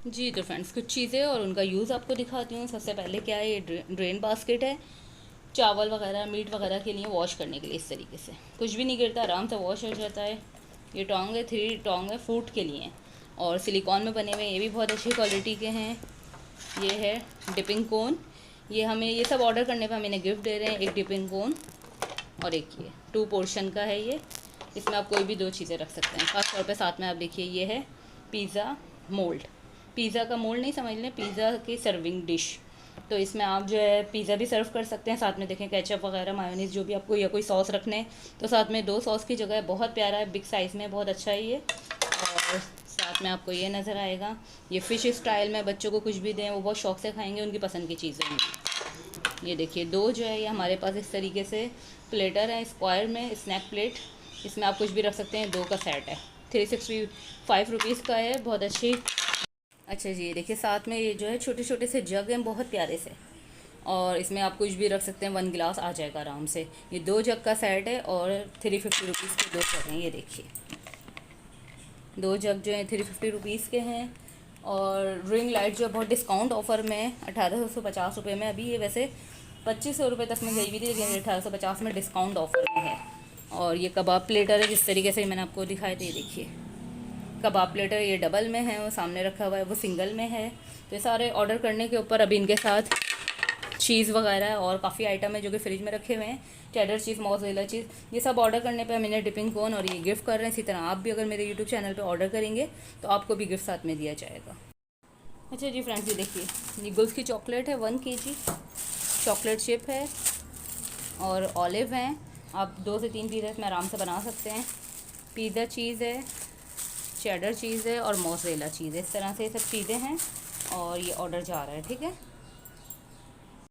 जी तो फ्रेंड्स, कुछ चीज़ें और उनका यूज़ आपको दिखाती हूँ। सबसे पहले क्या है, ये ड्रेन बास्केट है। चावल वगैरह, मीट वगैरह के लिए वॉश करने के लिए इस तरीके से कुछ भी नहीं गिरता, आराम से वॉश हो जाता है। ये टोंग है, 3 टोंग है, फूड के लिए। और सिलिकॉन में बने हुए, ये भी बहुत अच्छी क्वालिटी के हैं। ये है डिपिंग कोन। ये हमें ये सब ऑर्डर करने पर हम इन्हें गिफ्ट दे रहे हैं, एक डिपिंग कोन और एक ये 2 पोर्शन का है ये। इसमें आप कोई भी 2 चीज़ें रख सकते हैं। खास तौर पे साथ में आप देखिए, ये है पिज़्ज़ा मोल्ड। पिज़्ज़ा का मोल्ड नहीं समझ लें, पिज़्ज़ा की सर्विंग डिश। तो इसमें आप जो है पिज़्ज़ा भी सर्व कर सकते हैं। साथ में देखें केचप वगैरह, मायोनीज़, जो भी आपको, या कोई सॉस रखने, तो साथ में 2 सॉस की जगह बहुत प्यारा है, बिग साइज़ में, बहुत अच्छा है ये। और साथ में आपको ये नज़र आएगा, ये फ़िश स्टाइल में, बच्चों को कुछ भी दें वो बहुत शौक से खाएंगे, उनकी पसंद की चीज़ें होंगी। ये देखिए 2 जो है ये हमारे पास इस तरीके से प्लेटर है, स्क्वायर में स्नैक प्लेट। इसमें आप कुछ भी रख सकते हैं, 2 का सेट है, 365 रुपीज़ का है, बहुत अच्छी। अच्छा जी, ये देखिए साथ में ये जो है छोटे छोटे से जग हैं, बहुत प्यारे से। और इसमें आप कुछ भी रख सकते हैं, 1 गिलास आ जाएगा आराम से। ये 2 जग का सेट है और 350 रुपीज़ के 2 जग हैं। ये देखिए 2 जग जो हैं 350 रुपीज़ के हैं। और रिंग लाइट जो है बहुत डिस्काउंट ऑफर में 1850 रुपये में। अभी ये वैसे 2500 रुपये तक में गई हुई थी, लेकिन 1850 में डिस्काउंट ऑफर में है। और ये कबाब प्लेटर है, जिस तरीके से मैंने आपको दिखाई दे, देखिए कबाब प्लेटर, ये डबल में है, वो सामने रखा हुआ है वो सिंगल में है। तो ये सारे ऑर्डर करने के ऊपर अभी इनके साथ चीज़ वगैरह और काफ़ी आइटम है जो कि फ्रिज में रखे हुए हैं। चेडर चीज़, मोज़रेला चीज़, ये सब ऑर्डर करने पे हम इन्हें डिपिंग कोन और ये गिफ्ट कर रहे हैं। इसी तरह आप भी अगर मेरे यूट्यूब चैनल पे ऑर्डर करेंगे तो आपको भी गिफ्ट साथ में दिया जाएगा। अच्छा जी फ्रेंड्स, ये देखिए ये गुल्स की चॉकलेट है, 1 kg चॉकलेट चिप है और ऑलिव हैं। आप 2 से 3 पीस इसमें आराम से बना सकते हैं। पिज़्ज़ा चीज़ है, चेडर चीज़ है और मोज़रेला चीज़ है। इस तरह से ये सब चीज़ें हैं और ये ऑर्डर जा रहा है, ठीक है।